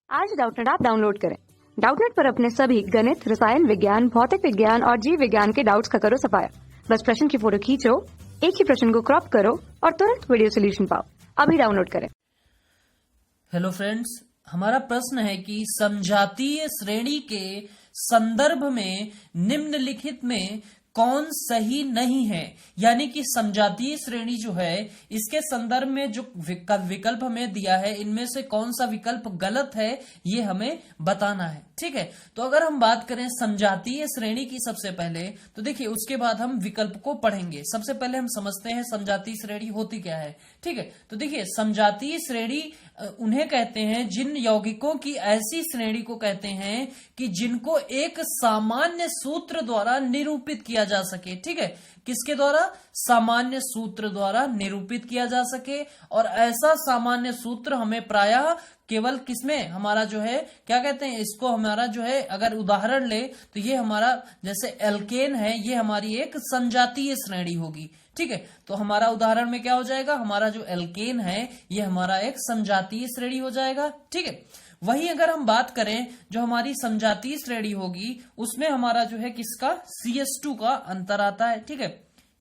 आज Doubtnut app download करें। Doubtnut पर अपने सभी गणित, रसायन विज्ञान, भौतिक विज्ञान और जीव विज्ञान के डाउट्स का करो सफाया। बस प्रश्न की फोटो खींचो, एक ही प्रश्न को क्रॉप करो और तुरंत वीडियो सोल्यूशन पाओ। अभी डाउनलोड करें। हेलो फ्रेंड्स, हमारा प्रश्न है कि समजातीय श्रेणी के संदर्भ में निम्नलिखित में कौन सही नहीं है। यानी कि समजातीय श्रेणी जो है इसके संदर्भ में जो विकल्प हमें दिया है इनमें से कौन सा विकल्प गलत है ये हमें बताना है। ठीक है, तो अगर हम बात करें समजातीय श्रेणी की सबसे पहले, तो देखिए उसके बाद हम विकल्प को पढ़ेंगे। सबसे पहले हम समझते हैं समजातीय श्रेणी होती क्या है। ठीक है, तो देखिए समजातीय श्रेणी उन्हें कहते हैं जिन यौगिकों की ऐसी श्रेणी को कहते हैं कि जिनको एक सामान्य सूत्र द्वारा निरूपित किया जा सके। ठीक है, किसके द्वारा? सामान्य सूत्र द्वारा निरूपित किया जा सके। और ऐसा सामान्य सूत्र हमें प्रायः केवल किसमें हमारा जो है क्या कहते हैं इसको, हमारा जो है अगर उदाहरण ले तो ये हमारा जैसे एल्केन है, ये हमारी एक समजातीय श्रेणी होगी। ठीक है, तो हमारा उदाहरण में क्या हो जाएगा, हमारा जो एल्केन है ये हमारा एक समजातीय श्रेणी हो जाएगा। ठीक है, वहीं अगर हम बात करें जो हमारी समजातीय श्रेणी होगी उसमें हमारा जो है किसका CH2 का अंतर आता है। ठीक है,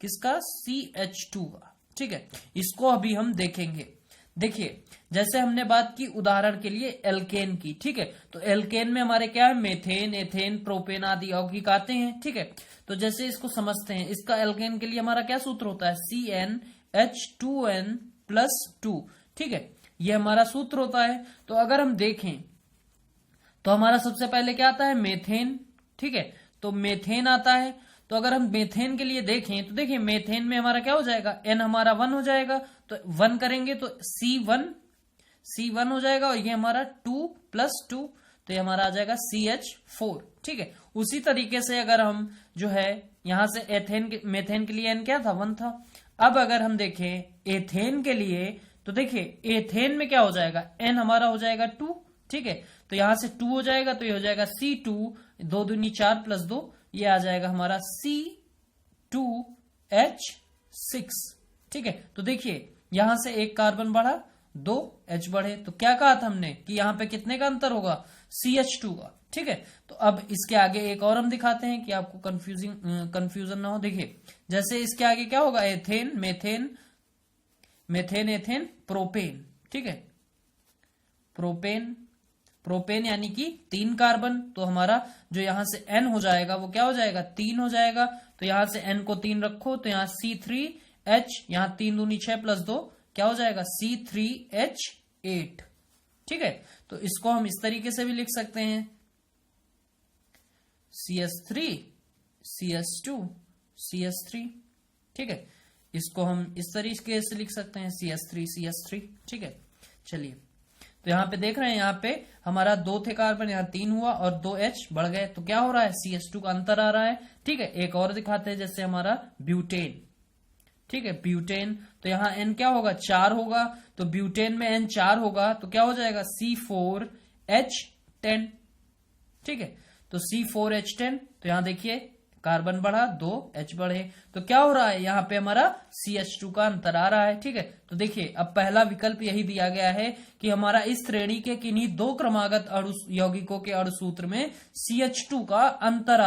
किसका? CH2 का। ठीक है, इसको अभी हम देखेंगे। देखिए जैसे हमने बात की उदाहरण के लिए एल्केन की। ठीक है, तो एल्केन में हमारे क्या है, मेथेन, एथेन, प्रोपेन आदि यौगिक आते हैं। ठीक है, तो जैसे इसको समझते हैं, इसका एल्केन के लिए हमारा क्या सूत्र होता है, CnH2n+2। ठीक है, ये हमारा सूत्र होता है। तो अगर हम देखें तो हमारा सबसे पहले क्या आता है, मेथेन। ठीक है, तो मेथेन आता है। तो अगर हम मेथेन के लिए देखें तो देखिए मेथेन में हमारा क्या हो जाएगा, N हमारा 1 हो जाएगा। तो 1 करेंगे तो C1 हो जाएगा और ये हमारा 2+2 तो ये हमारा आ जाएगा CH4। ठीक है, उसी तरीके से अगर हम जो है यहां से मेथेन के लिए N क्या था, 1 था। अब अगर हम देखें एथेन के लिए तो देखिए एथेन में क्या हो जाएगा, N हमारा हो जाएगा 2। ठीक है, तो यहां से 2 हो जाएगा तो ये हो जाएगा C2, 2 दूनी 4+2 ये आ जाएगा हमारा C2H6। ठीक है, तो देखिए यहां से एक कार्बन बढ़ा, 2 H बढ़े, तो क्या कहा था हमने कि यहां पे कितने का अंतर होगा, CH2 का। ठीक है, तो अब इसके आगे एक और हम दिखाते हैं कि आपको कंफ्यूजन ना हो। देखिए जैसे इसके आगे क्या होगा, एथेन, मेथेन, एथेन, प्रोपेन। ठीक है, प्रोपेन यानी कि 3 कार्बन, तो हमारा जो यहां से N हो जाएगा वो क्या हो जाएगा, 3 हो जाएगा। तो यहां से N को 3 रखो तो यहां C3H, यहां 3 दूनी 6+2 क्या हो जाएगा, C3H8। ठीक है, तो इसको हम इस तरीके से भी लिख सकते हैं, CS3 CS2 CS3। ठीक है, इसको हम इस तरीके से लिख सकते हैं CS3 CS3। ठीक है, चलिए तो यहाँ पे देख रहे हैं, यहाँ पे हमारा 2 थे कार्बन, यहाँ 3 हुआ और 2 H बढ़ गए, तो क्या हो रहा है, CH2 का अंतर आ रहा है। ठीक है, एक और दिखाते हैं जैसे हमारा ब्यूटेन। ठीक है, ब्यूटेन, तो यहाँ N क्या होगा, 4 होगा, तो ब्यूटेन में N 4 होगा तो क्या हो जाएगा, C4H10। ठीक है, तो C4H10, तो यहाँ देखिए कार्बन बढ़ा, 2 H बढ़े, तो क्या हो रहा है, यहाँ पे हमारा CH2 का अंतर आ रहा है। ठीक है, तो देखिए अब पहला विकल्प यही दिया गया है कि हमारा इस श्रेणी के किन्हीं 2 क्रमागत यौगिकों के अणुसूत्र में CH2 का अंतर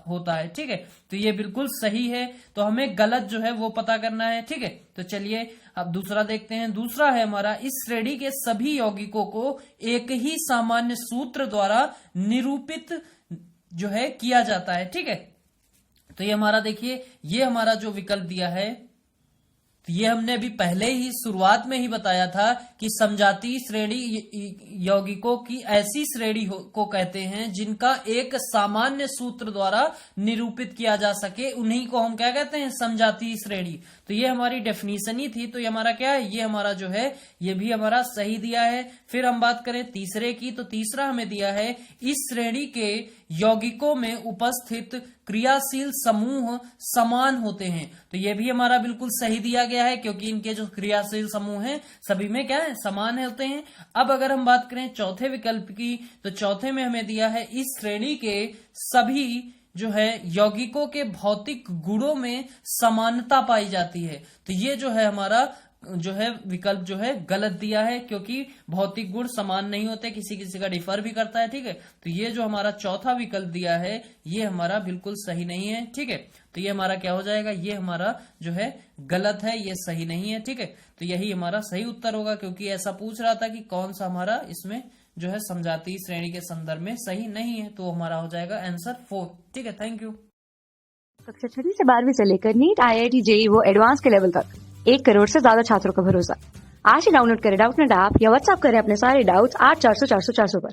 होता है। ठीक है, तो ये बिल्कुल सही है, तो हमें गलत जो है वो पता करना है। ठीक है, तो चलिए अब दूसरा देखते हैं। दूसरा है हमारा, इस श्रेणी के सभी यौगिकों को एक ही सामान्य सूत्र द्वारा निरूपित जो है किया जाता है। ठीक है, तो ये हमारा देखिए, ये हमारा जो विकल्प दिया है, तो ये हमने अभी पहले ही शुरुआत में ही बताया था कि समजातीय श्रेणी यौगिकों की ऐसी श्रेणी को कहते हैं जिनका एक सामान्य सूत्र द्वारा निरूपित किया जा सके, उन्हीं को हम क्या कहते हैं, समजातीय श्रेणी। तो ये हमारी डेफिनेशन ही थी, तो ये हमारा क्या है, ये हमारा जो है ये भी हमारा सही दिया है। फिर हम बात करें तीसरे की, तो तीसरा हमें दिया है, इस श्रेणी के यौगिकों में उपस्थित क्रियाशील समूह समान होते हैं, तो ये भी हमारा बिल्कुल सही दिया गया है क्योंकि इनके जो क्रियाशील समूह हैं सभी में क्या है, समान होते हैं। अब अगर हम बात करें चौथे विकल्प की, तो चौथे में हमें दिया है, इस श्रेणी के सभी जो है यौगिकों के भौतिक गुणों में समानता पाई जाती है, तो ये जो है हमारा जो है विकल्प जो है गलत दिया है, क्योंकि भौतिक गुण समान नहीं होते, किसी किसी का डिफर भी करता है। ठीक है, तो ये जो हमारा चौथा विकल्प दिया है ये हमारा बिल्कुल सही नहीं है। ठीक है, तो ये हमारा क्या हो जाएगा, ये हमारा जो है गलत है, ये सही नहीं है। ठीक है, तो यही हमारा सही उत्तर होगा, क्योंकि ऐसा पूछ रहा था कि कौन सा हमारा इसमें जो है समझाती श्रेणी के संदर्भ में सही नहीं है, तो हमारा हो जाएगा आंसर 4। ठीक है, थैंक यू। कक्षा 6 से 12वीं से लेकर नीट, IIT, JEE वो एडवांस के लेवल तक 1 करोड़ से ज्यादा छात्रों का भरोसा। आज ही डाउनलोड करें डाउटनेट ऐप या व्हाट्सएप करें अपने सारे डाउट्स 8400 400 400 पर।